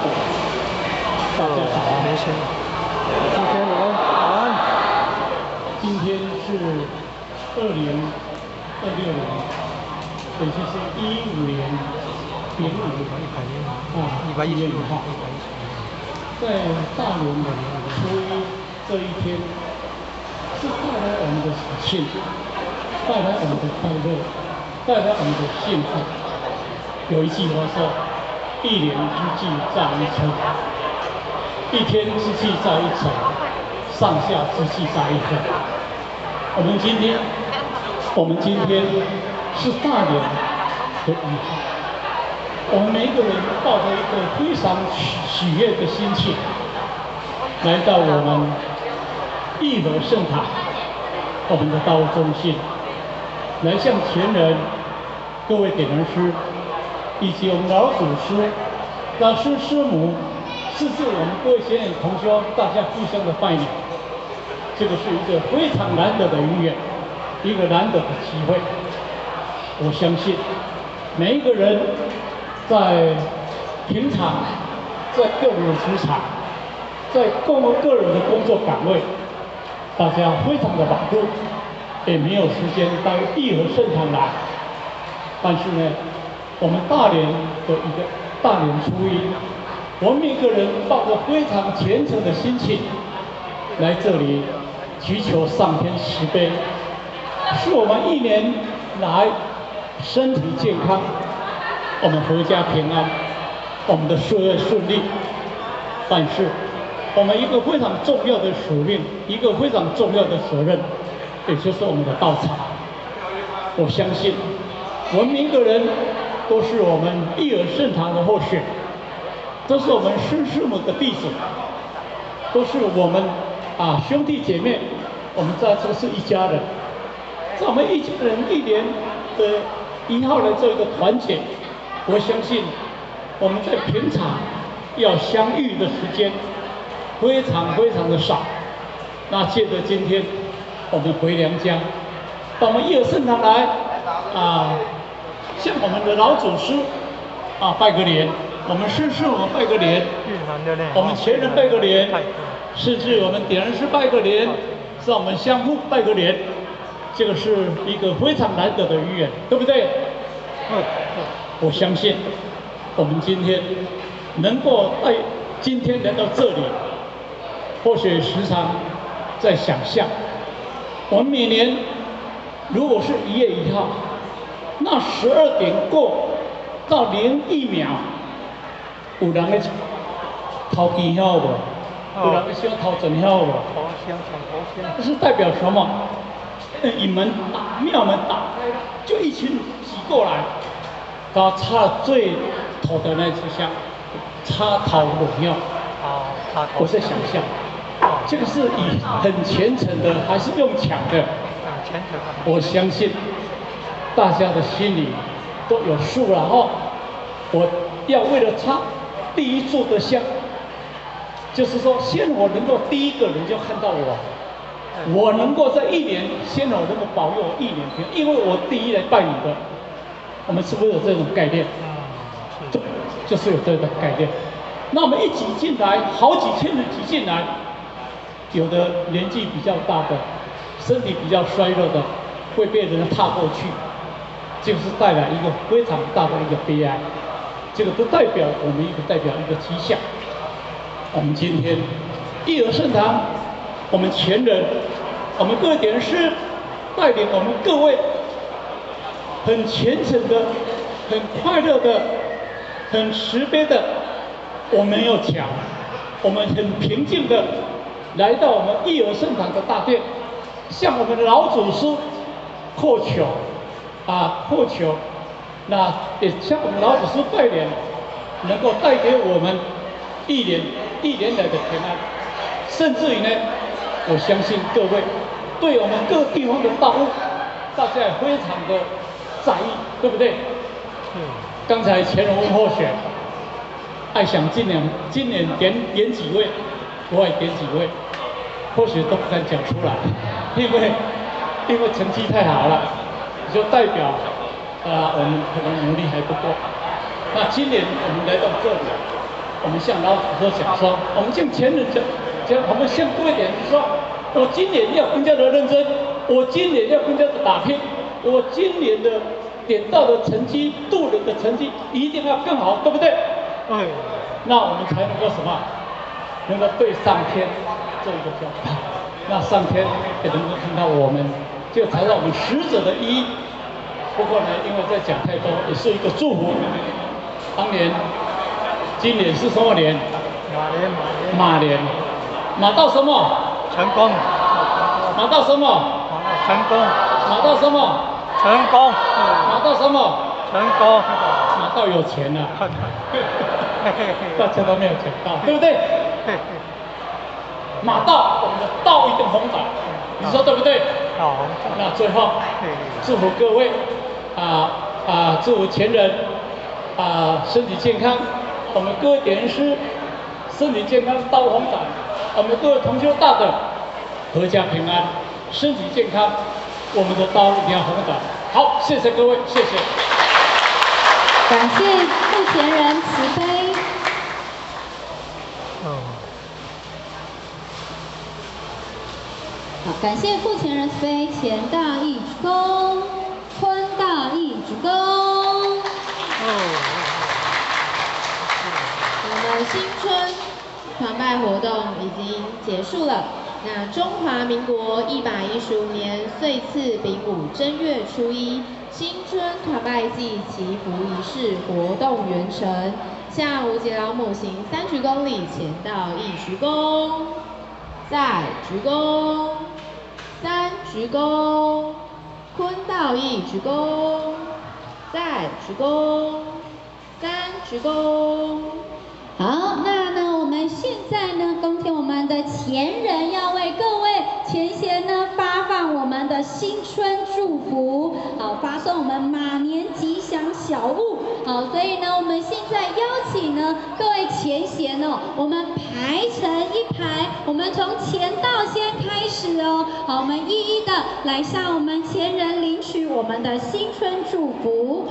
股，大家好，没事。今天晚安。今天是2026年，也就是15年丙午1月5号，在大年初一这一天，是带来我们的喜庆，带来我们的快乐，带来我们的幸福。有一句话说：“一年之计在于晨，一天之计在于晨，上下之计在于分。”我们今天是大年的1号，我们每一个人抱着一个非常喜悦的心情，来到我们义和圣堂，我们的道务中心，来向前人、各位点人师以及我们老祖师、老师师母，甚至我们各位贤人同修，大家互相的拜年。这个是一个非常难得的姻缘，一个难得的机会。我相信每一个人在平常，在个人的职场，在个人的工作岗位，大家非常的忙碌，也没有时间到义和圣堂来。但是呢，我们大年的一个大年初一，我们每个人抱着非常虔诚的心情来这里。祈求上天慈悲，使我们1年来身体健康，我们阖家平安，我们的事业顺利。但是，我们一个非常重要的使命，一个非常重要的责任，也就是我们的道场。我相信，我们每一个人都是我们义和圣堂的候选，都是我们师师母的弟子，都是我们兄弟姐妹，我们在这是一家人。在我们一家人1年的1号来做一个团结，我相信我们在平常要相遇的时间非常非常的少。那借着今天我们回娘家，到我们义和圣堂来向我们的老祖师拜个年，我们师父们拜个年，我们前人拜个年。甚至我们点人师拜个年，让我们相互拜个年，这个是一个非常难得的姻缘，对不对？我相信我们今天能够今天来到这里，或许时常在想象，我们每年如果是1月1号，那12点过到01秒，有人在掏机票不？有人希望掏整票不？这是代表什么？营门庙门打开了，就一群挤过来，他插最头的那支香，插头入庙。我在想象，这个是以很虔诚的，还是用抢的？我相信大家的心里都有数了哦。我要为了插第1炷的香。就是说，先我能够第1个人就看到我能够在1年，先我能够保佑我1年平安，因为我第1来拜你的。我们是不是有这种概念？就是有这个概念。那我们一挤进来，好几千人挤进来，有的年纪比较大的，身体比较衰弱的，会被人踏过去，就是带来一个非常大的一个悲哀。这个不代表我们代表一个迹象。我们今天义和圣堂，我们前人，我们各位点人师带领我们各位，很虔诚的、很快乐的、很慈悲的，我们没有抢，我们很平静的来到我们义和圣堂的大殿，向我们的老祖师叩求，叩求，那也向我们老祖师拜年，能够带给我们1年来的平安，甚至于呢，我相信各位对我们各地方的道务，大家也非常的在意，对不对？刚才乾隆候选，爱想今年点几位，我也点几位，或许都不敢讲出来，因为成绩太好了，就代表我们可能努力还不够。那今年我们来到这里，我们向老祖宗讲说，我们向前人讲，我们向各位点说，我今年要更加的认真，我今年要更加的打拼，我今年的点到的成绩、渡人的成绩一定要更好，对不对？对。那我们才能够什么？能够对上天做一个交代，那上天也能够看到我们，就才让我们使者的意义。不过呢，因为在讲太多，也是一个祝福。当年，今年是什么年？马年。马到什么？成功。马到什么？成功。马到什么？成功。马到什么？成功。马到有钱了。大家都没有讲到，对不对？马到，我们的道一定红展，你说对不对？好。那最后，祝福各位，祝福前人，身体健康。我们各位点人师，身体健康，道红展。我们各位同修大德，阖家平安，身体健康，我们的道一定要红展。好，谢谢各位，谢谢。感谢付前人慈悲。好，感谢付前人慈悲，前大义鞠躬，坤大义鞠躬。我们新春团拜活动已经结束了。那中华民国115年岁次丙午正月初1，新春团拜祭祈福仪式活动圆成。向无节老母行3鞠躬礼，前到1鞠躬，再鞠躬，3鞠躬，坤到1鞠躬，再鞠躬，3鞠躬。好，那呢，我们现在呢，恭请我们的前人要为各位前贤呢发放我们的新春祝福，好，发送我们马年吉祥小物，好，所以呢，我们现在邀请呢各位前贤哦，我们排成一排，我们从前道先开始哦，好，我们一一的来向我们前人领取我们的新春祝福。